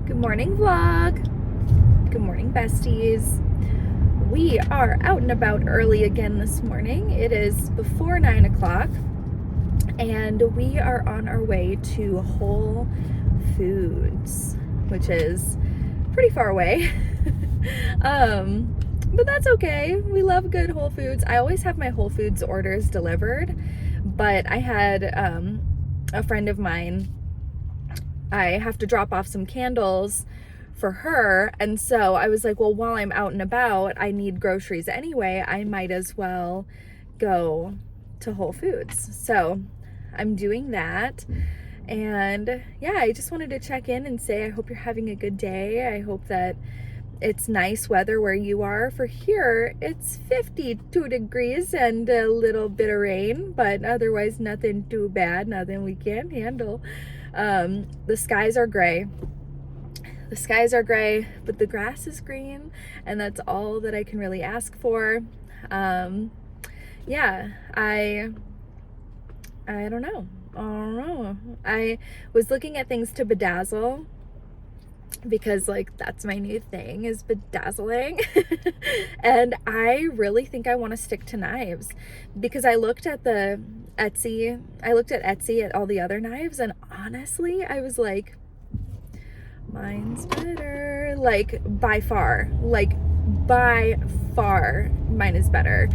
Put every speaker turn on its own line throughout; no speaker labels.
Good morning, vlog. Good morning, besties. We are out and about early again this morning. It is before 9 o'clock, and we are on our way to Whole Foods, which is pretty far away. But that's okay. We love good Whole Foods. I always have my Whole Foods orders delivered, but I had a friend of mine, I have to drop off some candles for her, and so I was like, well, while I'm out and about, I need groceries anyway, I might as well go to Whole Foods. So I'm doing that, and yeah, I just wanted to check in and say I hope you're having a good day. I hope that it's nice weather where you are. For here, it's 52 degrees and a little bit of rain, but otherwise nothing too bad, nothing we can't handle. The skies are gray. The skies are gray, but the grass is green, and that's all that I can really ask for. Yeah, I don't know. I was looking at things to bedazzle, because like that's my new thing, is bedazzling. And I really think I want to stick to knives, because I looked at Etsy at all the other knives, and honestly I was like, mine's better. Like by far mine is better.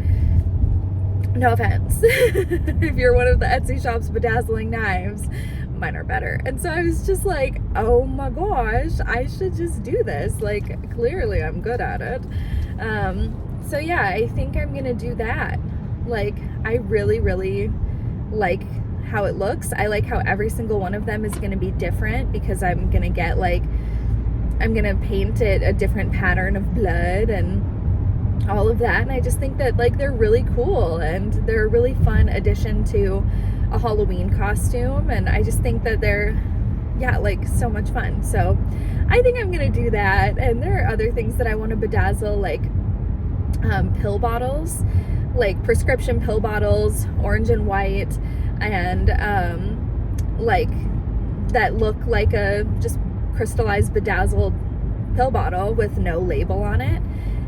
No offense. If you're one of the Etsy shops bedazzling knives, mine are better. And so I was just like, oh my gosh, I should just do this. Like, clearly I'm good at it. So yeah, I think I'm gonna do that. Like, I really, really like how it looks. I like how every single one of them is gonna be different, because I'm gonna paint it a different pattern of blood and all of that. And I just think that like they're really cool, and they're a really fun addition to a Halloween costume, and I just think that they're like so much fun. So I think I'm gonna do that. And there are other things that I want to bedazzle, like pill bottles, like prescription pill bottles, orange and white, and like that look like a just crystallized bedazzled pill bottle with no label on it.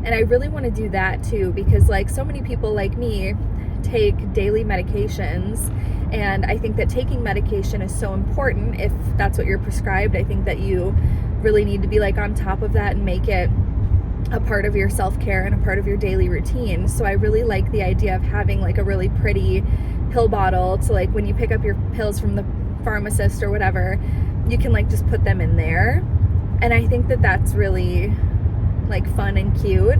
And I really want to do that too, because like so many people like me take daily medications, and I think that taking medication is so important. If that's what you're prescribed, I think that you really need to be like on top of that and make it a part of your self-care and a part of your daily routine. So I really like the idea of having like a really pretty pill bottle to, like, when you pick up your pills from the pharmacist or whatever, you can like just put them in there. And I think that that's really like fun and cute.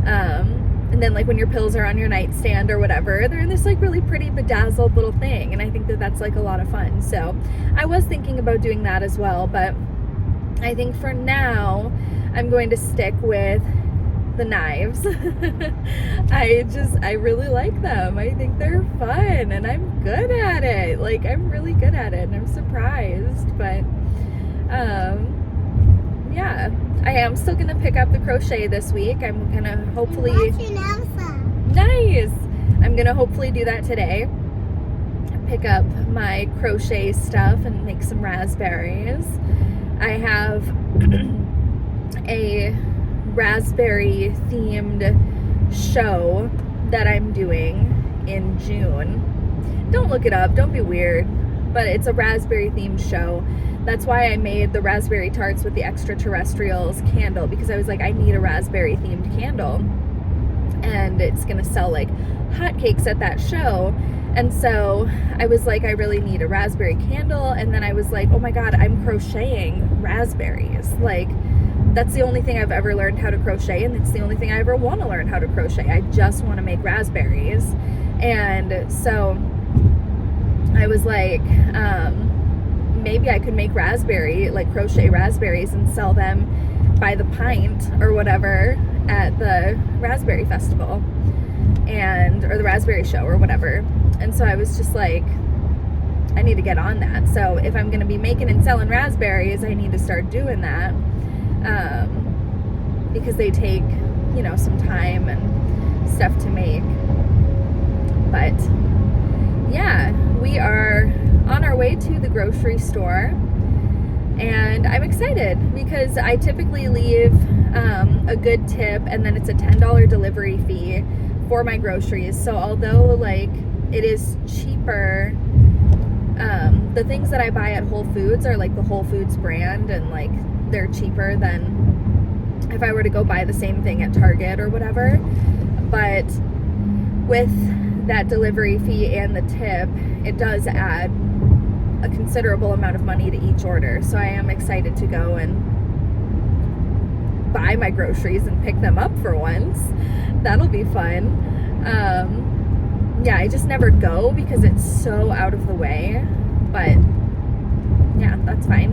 And then like when your pills are on your nightstand or whatever, they're in this like really pretty bedazzled little thing, and I think that that's like a lot of fun. So I was thinking about doing that as well, but I think for now I'm going to stick with the knives. I really like them. I think they're fun, and I'm good at it. Like, I'm really good at it, and I'm surprised. But yeah, I am still gonna pick up the crochet this week. I'm gonna hopefully nice. I'm gonna hopefully do that today. Pick up my crochet stuff and make some raspberries. I have a raspberry themed show that I'm doing in June. Don't look it up, don't be weird, but it's a raspberry themed show. That's why I made the raspberry tarts with the extraterrestrials candle, because I was like, I need a raspberry themed candle, and it's gonna sell like hotcakes at that show. And so I was like, I really need a raspberry candle. And then I was like, oh my god, I'm crocheting raspberries. Like, that's the only thing I've ever learned how to crochet, and it's the only thing I ever want to learn how to crochet. I just want to make raspberries. And so I was like, maybe I could make crochet raspberries and sell them by the pint or whatever at the raspberry festival, or the raspberry show or whatever. And so I was just like, I need to get on that. So if I'm going to be making and selling raspberries, I need to start doing that, because they take, some time and stuff to make. But yeah, we are on our way to the grocery store. And I'm excited because I typically leave a good tip, and then it's a $10 delivery fee for my groceries. So although like it is cheaper, the things that I buy at Whole Foods are like the Whole Foods brand, and like they're cheaper than if I were to go buy the same thing at Target or whatever. But with that delivery fee and the tip, it does add a considerable amount of money to each order. So I am excited to go and buy my groceries and pick them up for once. That'll be fun. Yeah, I just never go because it's so out of the way, but yeah, that's fine.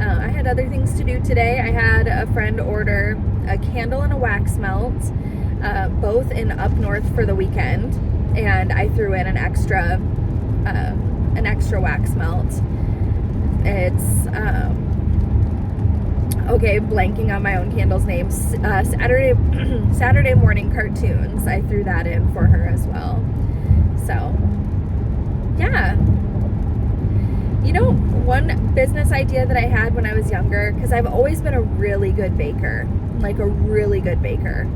I had other things to do today. I had a friend order a candle and a wax melt, both in up north for the weekend, and I threw in an extra wax melt. It's okay, blanking on my own candle's name. Saturday morning cartoons. I threw that in for her as well. So, yeah. You know, one business idea that I had when I was younger, because I've always been a really good baker, like a really good baker.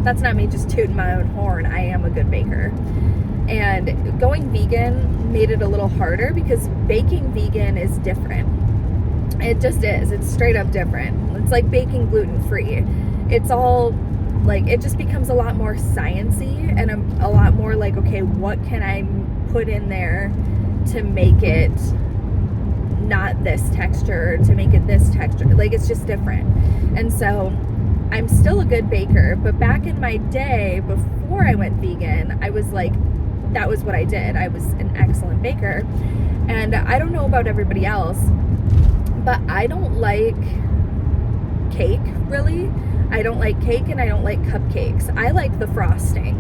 That's not me just tooting my own horn. I am a good baker. And going vegan made it a little harder because baking vegan is different. It just is. It's straight up different. It's like baking gluten-free. It's all like, it just becomes a lot more sciencey and a lot more like, okay, what can I put in there to make it not this texture, to make it this texture? Like, it's just different. And so I'm still a good baker, but back in my day, before I went vegan, I was like, that was what I did. I was an excellent baker. And I don't know about everybody else, but I don't like cake, really. I don't like cake, and I don't like cupcakes. I like the frosting.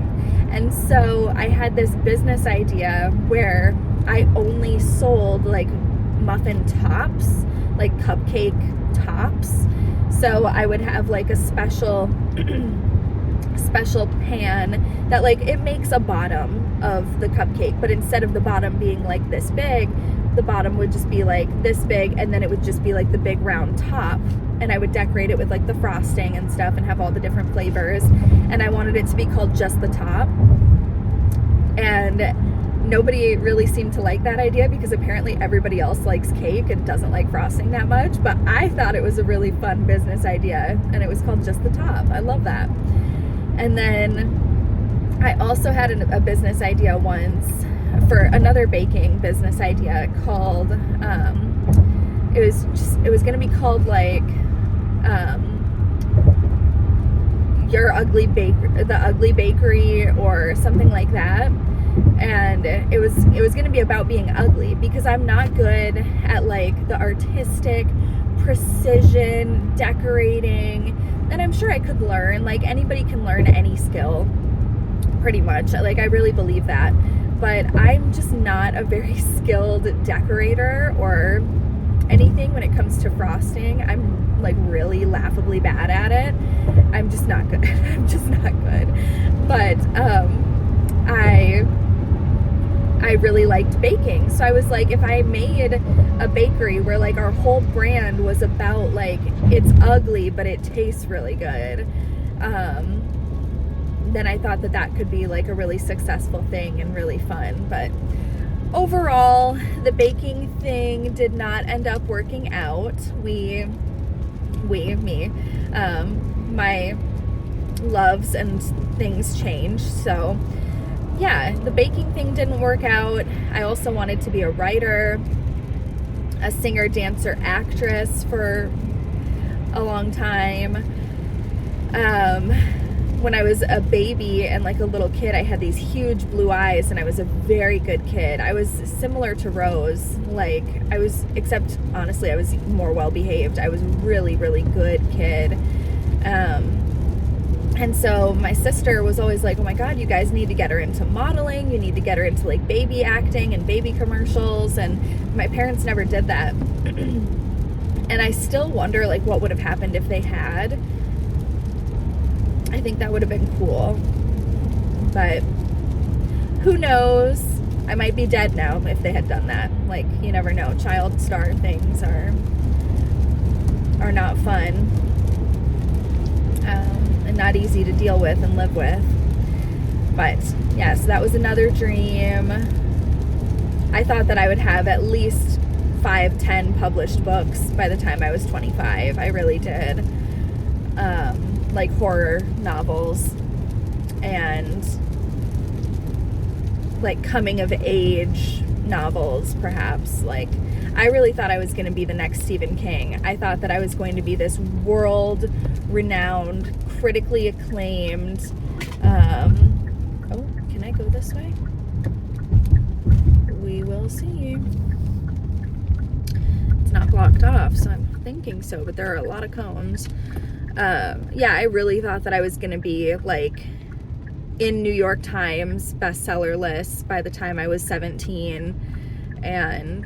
And so I had this business idea where I only sold like muffin tops, like cupcake tops. So I would have like a special pan that like it makes a bottom of the cupcake, but instead of the bottom being like this big, the bottom would just be like this big, and then it would just be like the big round top, and I would decorate it with like the frosting and stuff and have all the different flavors, and I wanted it to be called Just the Top. And nobody really seemed to like that idea because apparently everybody else likes cake and doesn't like frosting that much, but I thought it was a really fun business idea, and it was called Just the Top. I love that. And then I also had a business idea once for another baking business idea called it was going to be called like the Ugly Bakery or something like that. And it was going to be about being ugly because I'm not good at like the artistic precision decorating, and I'm sure I could learn. Like, anybody can learn any skill pretty much. Like, I really believe that. But I'm just not a very skilled decorator or anything when it comes to frosting. I'm like really laughably bad at it. I'm just not good. I'm just not good. But I really liked baking. So I was like, if I made a bakery where like our whole brand was about like, it's ugly, but it tastes really good, then I thought that could be like a really successful thing and really fun. But overall, the baking thing did not end up working out. My loves and things changed. So yeah, the baking thing didn't work out. I also wanted to be a writer, a singer, dancer, actress for a long time. When I was a baby and like a little kid, I had these huge blue eyes, and I was a very good kid. I was similar to Rose. Like, except honestly, I was more well behaved. I was a really, really good kid. And so my sister was always like, oh my God, you guys need to get her into modeling. You need to get her into like baby acting and baby commercials. And my parents never did that. And I still wonder like what would have happened if they had. I think that would have been cool. But who knows? I might be dead now if they had done that. Like, you never know. Child star things are not fun, and not easy to deal with and live with. But yeah, so that was another dream. I thought that I would have at least 5-10 published books by the time I was 25. I really did. Like horror novels and like coming of age novels, perhaps. Like, I really thought I was going to be the next Stephen King. I thought that I was going to be this world renowned, critically acclaimed, oh, can I go this way? We will see. It's not blocked off, so I'm thinking so, but there are a lot of cones. Yeah, I really thought that I was going to be like in New York Times bestseller lists by the time I was 17, and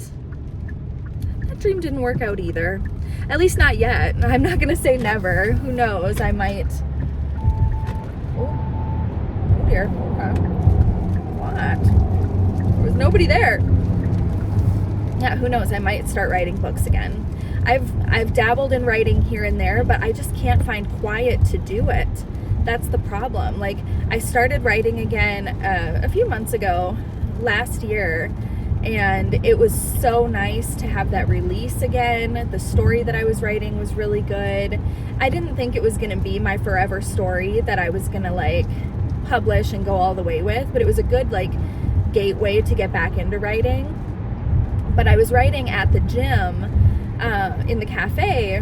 that dream didn't work out either. At least not yet. I'm not going to say never. Who knows? I might. Oh dear. Okay. What? There was nobody there. Yeah, who knows? I might start writing books again. I've dabbled in writing here and there, but I just can't find quiet to do it. That's the problem. Like, I started writing again a few months ago, last year, and it was so nice to have that release again. The story that I was writing was really good. I didn't think it was going to be my forever story that I was going to like publish and go all the way with, but it was a good like gateway to get back into writing. But I was writing at the gym, in the cafe,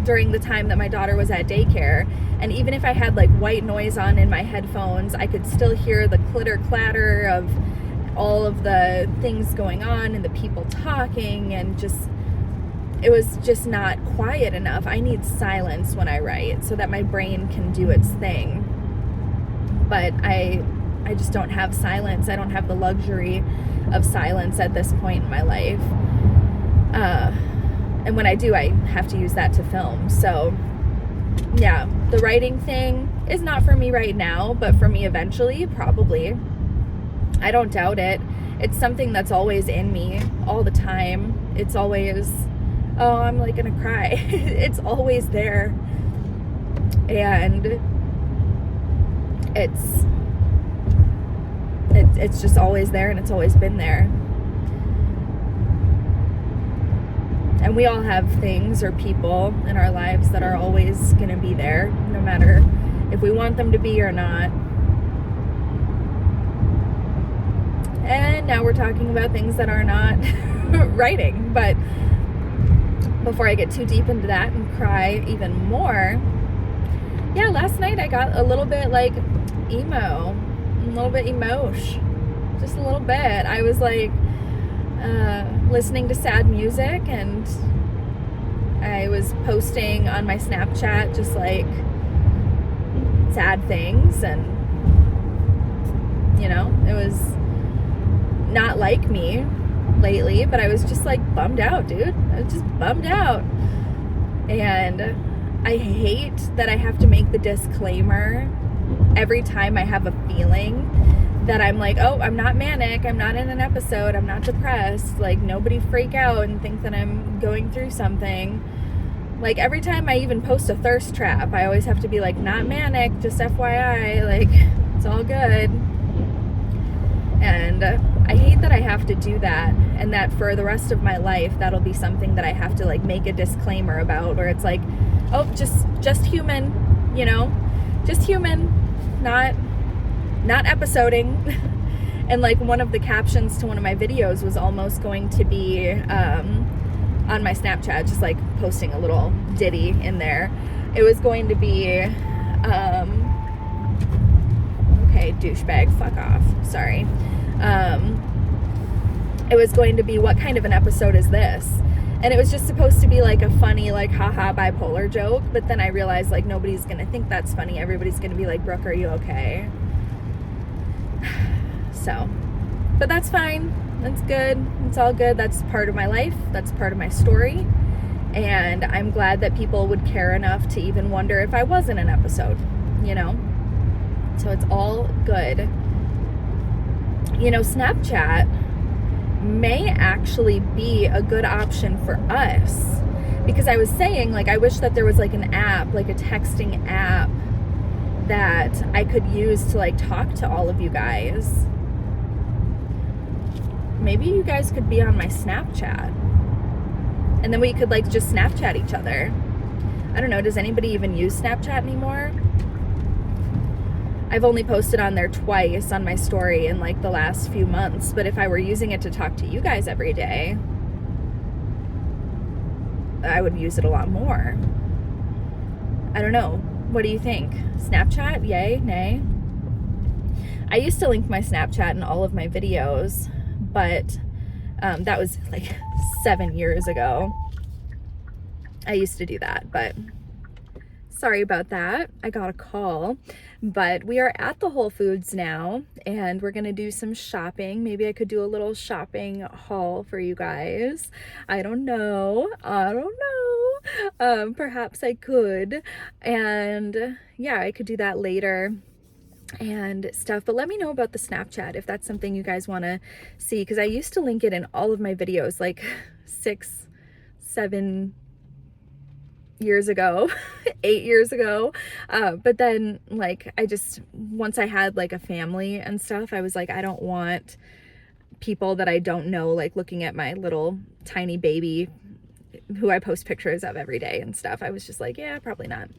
during the time that my daughter was at daycare, and even if I had like white noise on in my headphones, I could still hear the clitter clatter of all of the things going on and the people talking, and just, it was just not quiet enough. I need silence when I write so that my brain can do its thing. But I just don't have silence. I don't have the luxury of silence at this point in my life. And when I do, I have to use that to film. So yeah, the writing thing is not for me right now, but for me eventually, probably. I don't doubt it. It's something that's always in me all the time. It's always, oh, I'm like gonna cry. It's always there. And it's just always there, and it's always been there. And we all have things or people in our lives that are always going to be there, no matter if we want them to be or not. And now we're talking about things that are not writing. But before I get too deep into that and cry even more, yeah, last night I got a little bit like emo, a little bit emosh, just a little bit. I was like listening to sad music, and I was posting on my Snapchat just like sad things, and you know, it was not like me lately, but I was just like bummed out, dude. I was just bummed out. And I hate that I have to make the disclaimer every time I have a feeling that I'm like, oh, I'm not manic, I'm not in an episode, I'm not depressed. Like, nobody freak out and think that I'm going through something. Like, every time I even post a thirst trap, I always have to be like, not manic, just FYI, like, it's all good. And I hate that I have to do that, and that for the rest of my life, that'll be something that I have to like make a disclaimer about, where it's like, oh, just human, you know, just human, not episoding. And like, one of the captions to one of my videos was almost going to be on my Snapchat, just like posting a little ditty in there. It was going to be okay, douchebag, fuck off, sorry. It was going to be, what kind of an episode is this? And it was just supposed to be like a funny, like, haha, bipolar joke. But then I realized, like, nobody's gonna think that's funny. Everybody's gonna be like, Brooke, are you okay? So, but that's fine. That's good. It's all good. That's part of my life. That's part of my story. And I'm glad that people would care enough to even wonder if I was in an episode, you know? So it's all good. you know, Snapchat may actually be a good option for us, because I was saying, like, I wish that there was like an app, like a texting app that I could use to like talk to all of you guys. Maybe you guys could be on my Snapchat, and then we could like just Snapchat each other. I don't know, does anybody even use Snapchat anymore? I've only posted on there twice on my story in like the last few months, but if I were using it to talk to you guys every day, I would use it a lot more. I don't know. What do you think? Snapchat? Yay? Nay? I used to link my Snapchat in all of my videos, but that was like 7 years ago. I used to do that, but sorry about that. I got a call, but we are at the Whole Foods now, and we're gonna do some shopping. Maybe I could do a little shopping haul for you guys. I don't know. Perhaps I could, and yeah, I could do that later and stuff. But let me know about the Snapchat if that's something you guys want to see, because I used to link it in all of my videos like 6, 7 years ago, 8 years ago. But then like once I had like a family and stuff, I was like, I don't want people that I don't know like looking at my little tiny baby who I post pictures of every day and stuff. I was just like, yeah, probably not.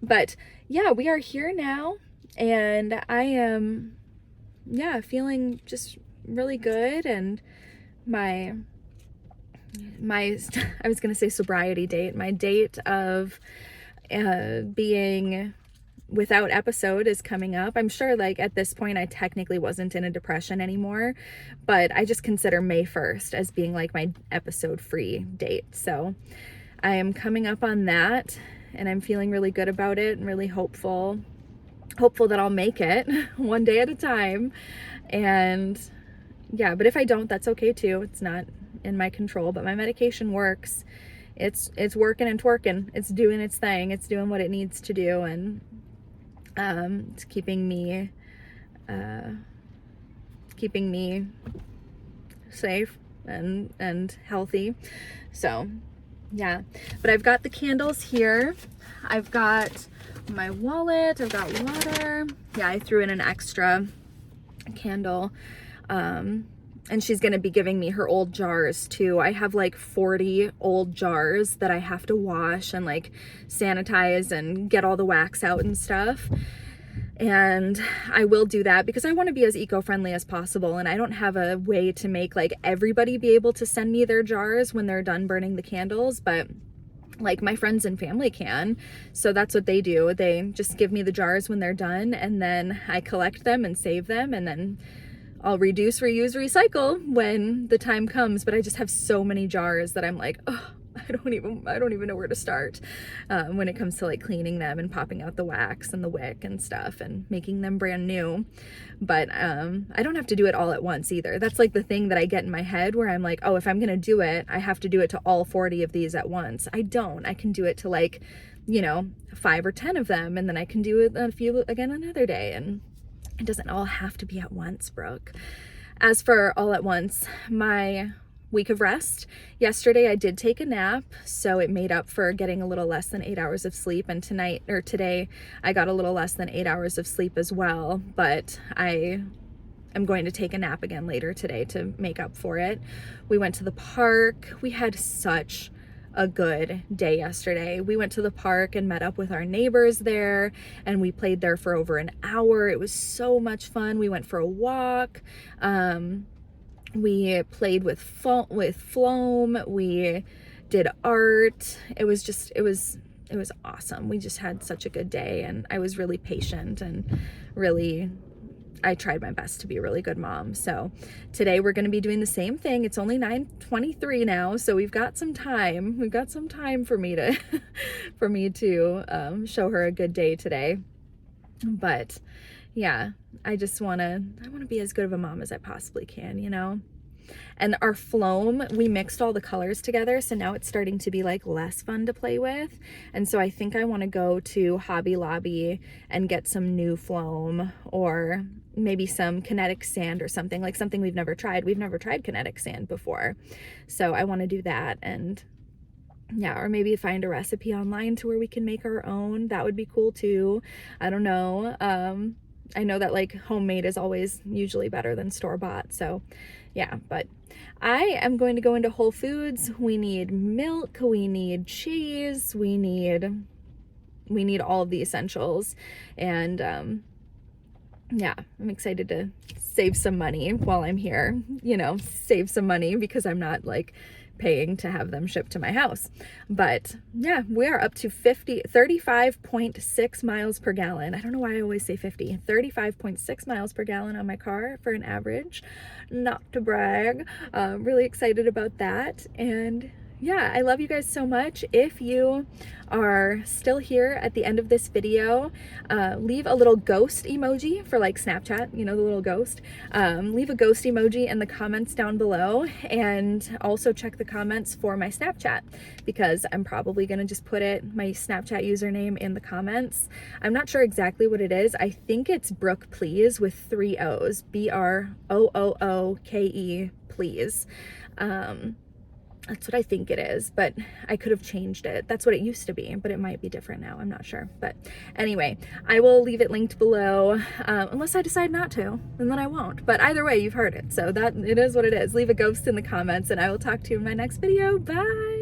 But yeah, we are here now, and I am, yeah, feeling just really good. And my I was gonna say sobriety date, my date of being without episode is coming up. I'm sure like at this point I technically wasn't in a depression anymore, but I just consider May 1st as being like my episode free date. So I am coming up on that, and I'm feeling really good about it and really hopeful that I'll make it one day at a time. And yeah, but if I don't, that's okay too. It's not in my control, but my medication works. It's working and twerking. It's doing its thing. It's doing what it needs to do, and it's keeping me safe and healthy. So yeah, but I've got the candles here. I've got my wallet. I've got water. Yeah, I threw in an extra candle. And she's going to be giving me her old jars too. I have like 40 old jars that I have to wash and like sanitize and get all the wax out and stuff. And I will do that because I want to be as eco-friendly as possible. And I don't have a way to make like everybody be able to send me their jars when they're done burning the candles, but like my friends and family can. So that's what they do. They just give me the jars when they're done, and then I collect them and save them, and then I'll reduce, reuse, recycle when the time comes. But I just have so many jars that I'm like, oh, I don't even know where to start when it comes to like cleaning them and popping out the wax and the wick and stuff and making them brand new. But I don't have to do it all at once either. That's like the thing that I get in my head where I'm like, oh, if I'm gonna do it, I have to do it to all 40 of these at once. I don't. I can do it to like, 5 or 10 of them, and then I can do it a few again another day. And it doesn't all have to be at once, Brooke. As for all at once, my week of rest, yesterday I did take a nap, so it made up for getting a little less than 8 hours of sleep. And today I got a little less than 8 hours of sleep as well, but I am going to take a nap again later today to make up for it. We went to the park. We had such a good day yesterday. We went to the park and met up with our neighbors there, and we played there for over an hour. It was so much fun. We went for a walk. We played with foam. We did art. It was awesome. We just had such a good day, and I was really patient and I tried my best to be a really good mom. So today we're going to be doing the same thing. It's only 9:23 now, so we've got some time. We've got some time for me to show her a good day today. But yeah, I want to be as good of a mom as I possibly can, And our Floam, we mixed all the colors together, so now it's starting to be like less fun to play with. And so I think I want to go to Hobby Lobby and get some new Floam, or maybe some kinetic sand or something, like something we've never tried. We've never tried kinetic sand before. So I want to do that, and yeah, or maybe find a recipe online to where we can make our own. That would be cool too. I don't know. I know that like homemade is always usually better than store-bought. So yeah, but I am going to go into Whole Foods. We need milk, we need cheese, we need all of the essentials. And yeah, I'm excited to save some money while I'm here, you know, save some money because I'm not like paying to have them shipped to my house. But yeah, we are up to 35.6 miles per gallon. I don't know why I always say 50. 35.6 miles per gallon on my car for an average. Not to brag. Really excited about that. And yeah, I love you guys so much. If you are still here at the end of this video, leave a little ghost emoji for like Snapchat, you know, the little ghost. Leave a ghost emoji in the comments down below, and also check the comments for my Snapchat, because I'm probably gonna just put my Snapchat username in the comments. I'm not sure exactly what it is. I think it's Brooke Please with 3 O's, BROOOKE please. That's what I think it is, but I could have changed it. That's what it used to be, but it might be different now. I'm not sure. But anyway, I will leave it linked below, unless I decide not to, and then I won't. But either way, you've heard it. So that it is what it is. Leave a ghost in the comments, and I will talk to you in my next video. Bye.